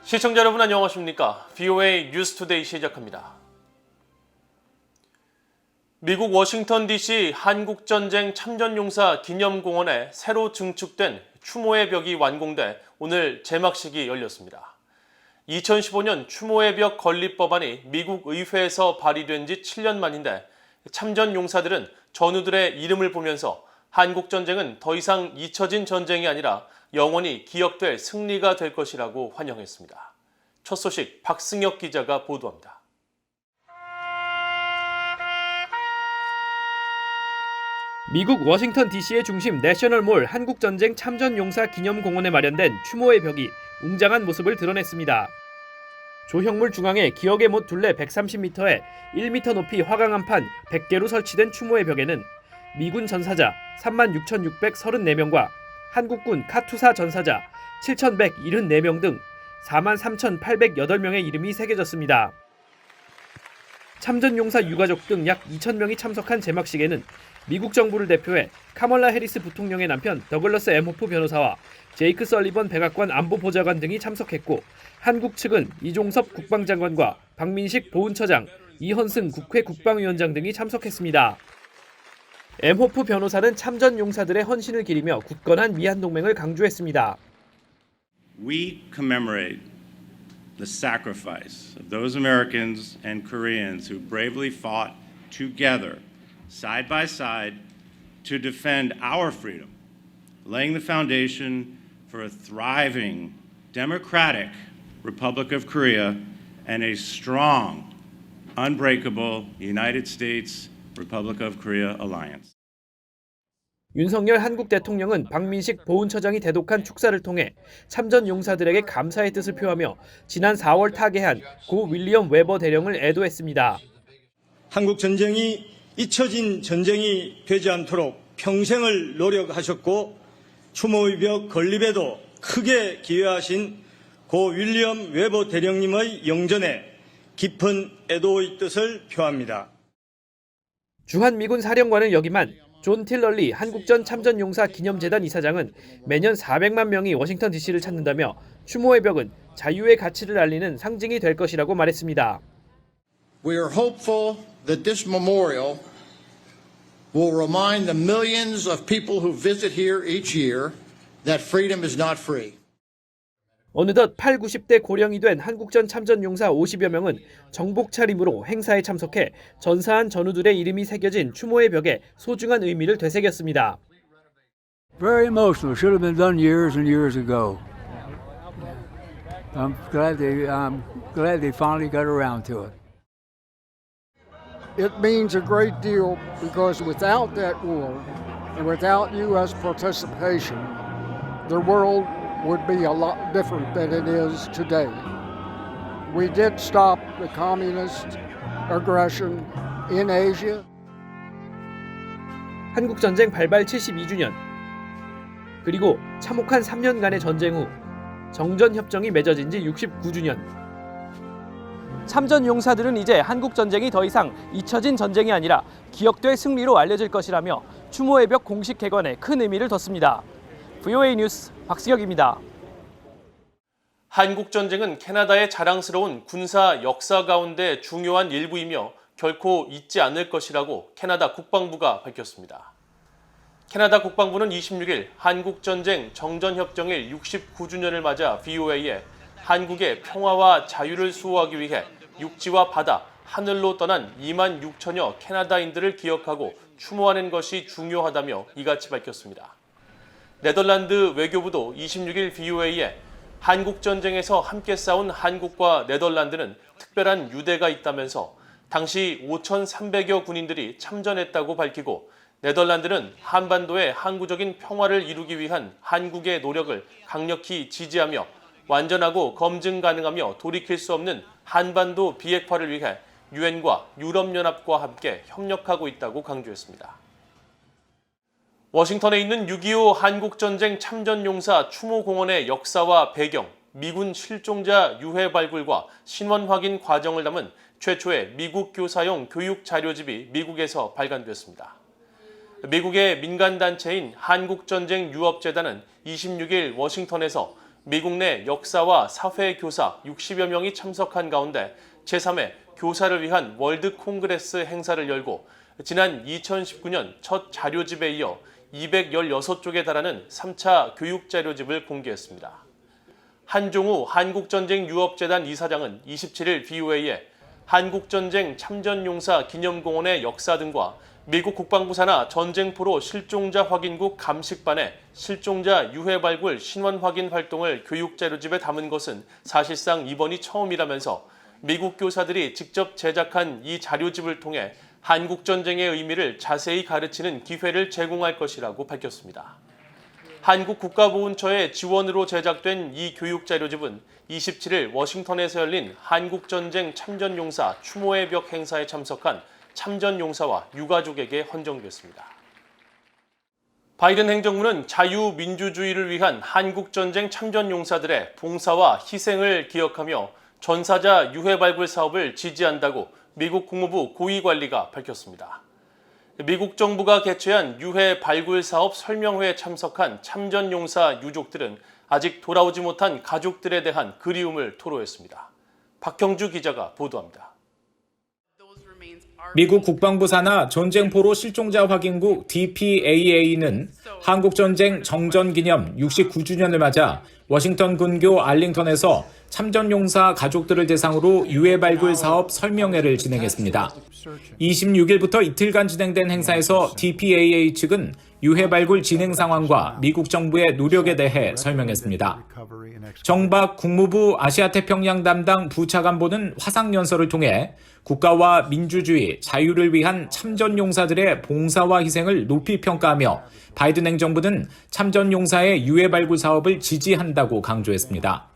시청자 여러분 안녕하십니까? VOA 뉴스투데이 시작합니다. 미국 워싱턴 DC 한국전쟁 참전용사 기념공원에 새로 증축된 추모의 벽이 완공돼 오늘 제막식이 열렸습니다. 2015년 추모의 벽 건립법안이 미국 의회에서 발의된 지 7년 만인데 참전용사들은 전우들의 이름을 보면서 한국전쟁은 더 이상 잊혀진 전쟁이 아니라 영원히 기억될 승리가 될 것이라고 환영했습니다. 첫 소식 박승혁 기자가 보도합니다. 미국 워싱턴 DC의 중심 내셔널몰 한국전쟁 참전용사 기념공원에 마련된 추모의 벽이 웅장한 모습을 드러냈습니다. 조형물 중앙에 기억의 못 둘레 130m에 1m 높이 화강암판 100개로 설치된 추모의 벽에는 미군 전사자 36,634명과 한국군 카투사 전사자 7,174명 등 43,808명의 이름이 새겨졌습니다. 참전용사 유가족 등 약 2,000명이 참석한 제막식에는 미국 정부를 대표해 카멀라 해리스 부통령의 남편 더글러스 M. 호프 변호사와 제이크 설리번 백악관 안보보좌관 등이 참석했고, 한국 측은 이종섭 국방장관과 박민식 보훈처장, 이헌승 국회 국방위원장 등이 참석했습니다. M. 호프 변호사는 참전용사들의 헌신을 기리며 굳건한 미한동맹을 강조했습니다. We commemorate the sacrifice of those Americans and Koreans who bravely fought together, side by side, to defend our freedom, laying the foundation for a thriving, democratic Republic of Korea and a strong, unbreakable United States Republic of Korea alliance. 윤석열 한국 대통령은 박민식 보훈처장이 대독한 축사를 통해 참전 용사들에게 감사의 뜻을 표하며 지난 4월 타계한 고 윌리엄 웨버 대령을 애도했습니다. 한국 전쟁이 잊혀진 전쟁이 되지 않도록 평생을 노력하셨고 추모의 벽 건립에도 크게 기여하신 고 윌리엄 웨버 대령님의 영전에 깊은 애도의 뜻을 표합니다. 주한미군 사령관을 역임한 존 틸럴리 한국전 참전용사 기념재단 이사장은 매년 400만 명이 워싱턴 DC를 찾는다며 추모의 벽은 자유의 가치를 알리는 상징이 될 것이라고 말했습니다. We are hopeful that this memorial will remind the millions of people who visit here each year that freedom is not free. 어느덧 8, 90대 고령이 된 한국전 참전용사 50여 명은 정복 차림으로 행사에 참석해 전사한 전우들의 이름이 새겨진 추모의 벽에 소중한 의미를 되새겼습니다. Very emotional. Should have been done years and years ago. I'm glad they finally got around to it. It means a great deal because without that war and without U.S. participation, the world would be a lot different than it is today. We did stop the communist aggression in Asia. 한국전쟁 발발 72주년, 그리고 참혹한 3년간의 전쟁 후 정전협정이 맺어진 지 69주년. 참전용사들은 이제 한국전쟁이 더 이상 잊혀진 전쟁이 아니라 기억될 승리로 알려질 것이라며 추모의 벽 공식 개관에 큰 의미를 뒀습니다. VOA 뉴스 박승혁입니다. 한국전쟁은 캐나다의 자랑스러운 군사 역사 가운데 중요한 일부이며 결코 잊지 않을 것이라고 캐나다 국방부가 밝혔습니다. 캐나다 국방부는 26일 한국전쟁 정전협정일 69주년을 맞아 VOA에 한국의 평화와 자유를 수호하기 위해 육지와 바다, 하늘로 떠난 2만 6천여 캐나다인들을 기억하고 추모하는 것이 중요하다며 이같이 밝혔습니다. 네덜란드 외교부도 26일 VOA에 한국전쟁에서 함께 싸운 한국과 네덜란드는 특별한 유대가 있다면서 당시 5,300여 군인들이 참전했다고 밝히고, 네덜란드는 한반도의 항구적인 평화를 이루기 위한 한국의 노력을 강력히 지지하며 완전하고 검증 가능하며 돌이킬 수 없는 한반도 비핵화를 위해 유엔과 유럽연합과 함께 협력하고 있다고 강조했습니다. 워싱턴에 있는 6.25 한국전쟁 참전용사 추모공원의 역사와 배경, 미군 실종자 유해 발굴과 신원 확인 과정을 담은 최초의 미국 교사용 교육 자료집이 미국에서 발간됐습니다. 미국의 민간단체인 한국전쟁 유업재단은 26일 워싱턴에서 미국 내 역사와 사회 교사 60여 명이 참석한 가운데 제3회 교사를 위한 월드 콩그레스 행사를 열고 지난 2019년 첫 자료집에 이어 216쪽에 달하는 3차 교육자료집을 공개했습니다. 한종우 한국전쟁유업재단 이사장은 27일 VOA에 한국전쟁 참전용사 기념공원의 역사 등과 미국 국방부 산하 전쟁포로 실종자 확인국 감식반의 실종자 유해 발굴 신원 확인 활동을 교육자료집에 담은 것은 사실상 이번이 처음이라면서 미국 교사들이 직접 제작한 이 자료집을 통해 한국전쟁의 의미를 자세히 가르치는 기회를 제공할 것이라고 밝혔습니다. 한국국가보훈처의 지원으로 제작된 이 교육자료집은 27일 워싱턴에서 열린 한국전쟁 참전용사 추모의 벽 행사에 참석한 참전용사와 유가족에게 헌정됐습니다. 바이든 행정부는 자유민주주의를 위한 한국전쟁 참전용사들의 봉사와 희생을 기억하며 전사자 유해 발굴 사업을 지지한다고 미국 국무부 고위관리가 밝혔습니다. 미국 정부가 개최한 유해 발굴 사업 설명회에 참석한 참전용사 유족들은 아직 돌아오지 못한 가족들에 대한 그리움을 토로했습니다. 박형주 기자가 보도합니다. 미국 국방부 산하 전쟁포로 실종자 확인국 DPAA는 한국전쟁 정전기념 69주년을 맞아 워싱턴 근교 알링턴에서 참전용사 가족들을 대상으로 유해 발굴 사업 설명회를 진행했습니다. 26일부터 이틀간 진행된 행사에서 DPAA 측은 유해 발굴 진행 상황과 미국 정부의 노력에 대해 설명했습니다. 정박 국무부 아시아태평양 담당 부차관보는 화상연설을 통해 국가와 민주주의, 자유를 위한 참전용사들의 봉사와 희생을 높이 평가하며 바이든 행정부는 참전용사의 유해 발굴 사업을 지지한다고 강조했습니다.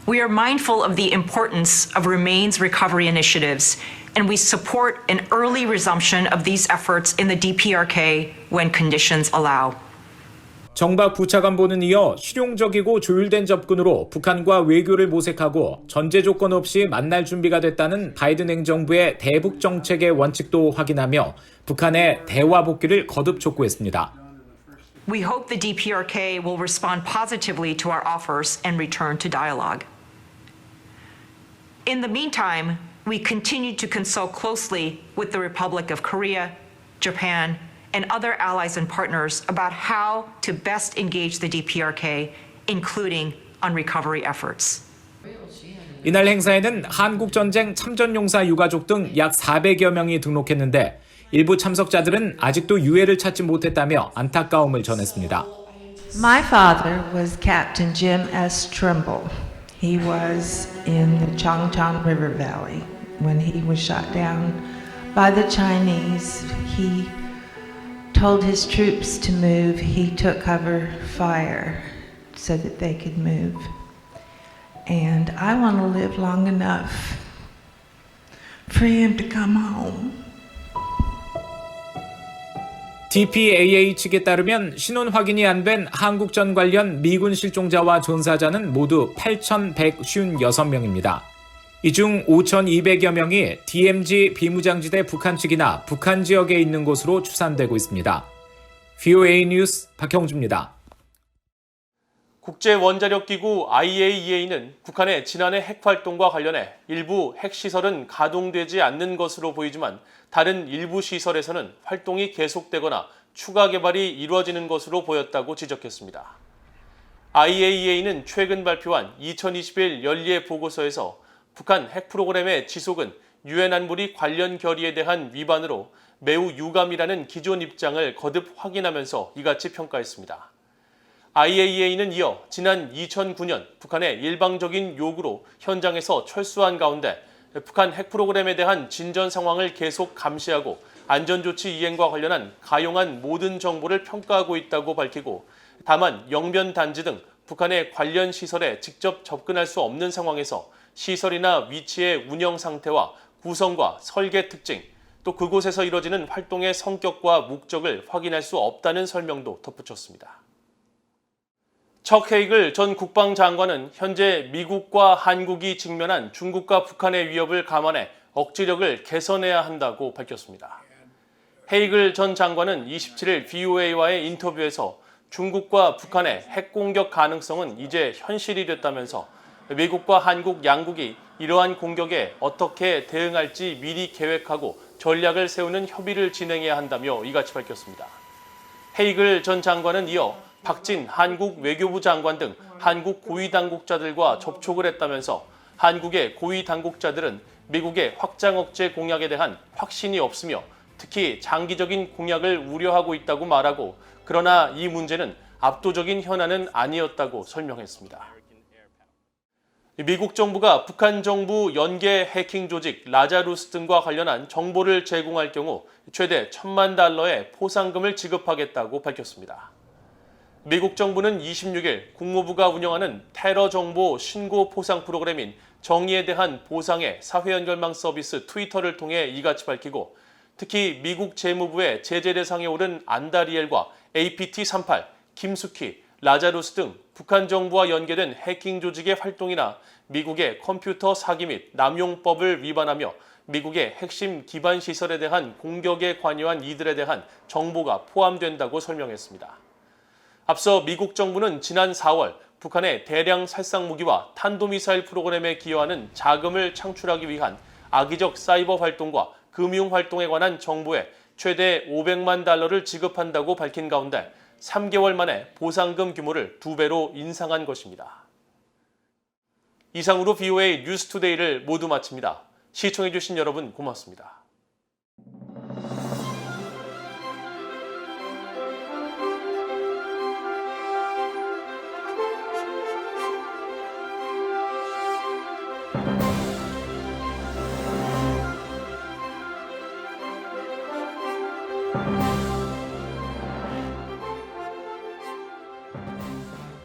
We are mindful of the importance of remains recovery initiatives, and we support an early resumption of these efforts in the DPRK when conditions allow. 정박 부차관보는 이어 실용적이고 조율된 접근으로 북한과 외교를 모색하고 전제 조건 없이 만날 준비가 됐다는 바이든 행정부의 대북 정책의 원칙도 확인하며 북한의 대화 복귀를 거듭 촉구했습니다. We hope the DPRK will respond positively to our offers and return to dialogue. In the meantime, we continue to consult closely with the Republic of Korea, Japan, and other allies and partners about how to best engage the DPRK, including on recovery efforts. 이날 행사에는 한국전쟁 참전용사 유가족 등 약 400여 명이 등록했는데 일부 참석자들은 아직도 유해를 찾지 못했다며 안타까움을 전했습니다. My father was Captain Jim S. Trimble. He was in the Changchang River Valley when he was shot down by the Chinese. He told his troops to move. He took cover fire so that they could move. And I want to live long enough for him to come home. DPAA 측에 따르면 신원 확인이 안 된 한국전 관련 미군 실종자와 전사자는 모두 8,156명입니다. 이 중 5,200여 명이 DMZ 비무장지대 북한 측이나 북한 지역에 있는 것으로 추산되고 있습니다. VOA 뉴스 박형주입니다. 국제원자력기구 IAEA는 북한의 지난해 핵활동과 관련해 일부 핵시설은 가동되지 않는 것으로 보이지만 다른 일부 시설에서는 활동이 계속되거나 추가 개발이 이루어지는 것으로 보였다고 지적했습니다. IAEA는 최근 발표한 2021 연례 보고서에서 북한 핵 프로그램의 지속은 유엔 안보리 관련 결의에 대한 위반으로 매우 유감이라는 기존 입장을 거듭 확인하면서 이같이 평가했습니다. IAEA는 이어 지난 2009년 북한의 일방적인 요구로 현장에서 철수한 가운데 북한 핵 프로그램에 대한 진전 상황을 계속 감시하고 안전조치 이행과 관련한 가용한 모든 정보를 평가하고 있다고 밝히고 다만 영변 단지 등 북한의 관련 시설에 직접 접근할 수 없는 상황에서 시설이나 위치의 운영 상태와 구성과 설계 특징, 또 그곳에서 이뤄지는 활동의 성격과 목적을 확인할 수 없다는 설명도 덧붙였습니다. 척 헤이글 전 국방장관은 현재 미국과 한국이 직면한 중국과 북한의 위협을 감안해 억지력을 개선해야 한다고 밝혔습니다. 헤이글 전 장관은 27일 VOA와의 인터뷰에서 중국과 북한의 핵 공격 가능성은 이제 현실이 됐다면서 미국과 한국 양국이 이러한 공격에 어떻게 대응할지 미리 계획하고 전략을 세우는 협의를 진행해야 한다며 이같이 밝혔습니다. 헤이글 전 장관은 이어 박진 한국 외교부 장관 등 한국 고위 당국자들과 접촉을 했다면서 한국의 고위 당국자들은 미국의 확장 억제 공약에 대한 확신이 없으며 특히 장기적인 공약을 우려하고 있다고 말하고 그러나 이 문제는 압도적인 현안은 아니었다고 설명했습니다. 미국 정부가 북한 정부 연계 해킹 조직 라자루스 등과 관련한 정보를 제공할 경우 최대 $10,000의 포상금을 지급하겠다고 밝혔습니다. 미국 정부는 26일 국무부가 운영하는 테러 정보 신고 포상 프로그램인 정의에 대한 보상의 사회 연결망 서비스 트위터를 통해 이같이 밝히고 특히 미국 재무부의 제재 대상에 오른 안다리엘과 APT38, 김숙희, 라자루스 등 북한 정부와 연계된 해킹 조직의 활동이나 미국의 컴퓨터 사기 및 남용법을 위반하며 미국의 핵심 기반 시설에 대한 공격에 관여한 이들에 대한 정보가 포함된다고 설명했습니다. 앞서 미국 정부는 지난 4월 북한의 대량 살상 무기와 탄도미사일 프로그램에 기여하는 자금을 창출하기 위한 악의적 사이버 활동과 금융 활동에 관한 정보에 최대 $500만 지급한다고 밝힌 가운데 3개월 만에 보상금 규모를 2배로 인상한 것입니다. 이상으로 VOA 뉴스투데이를 모두 마칩니다. 시청해주신 여러분 고맙습니다.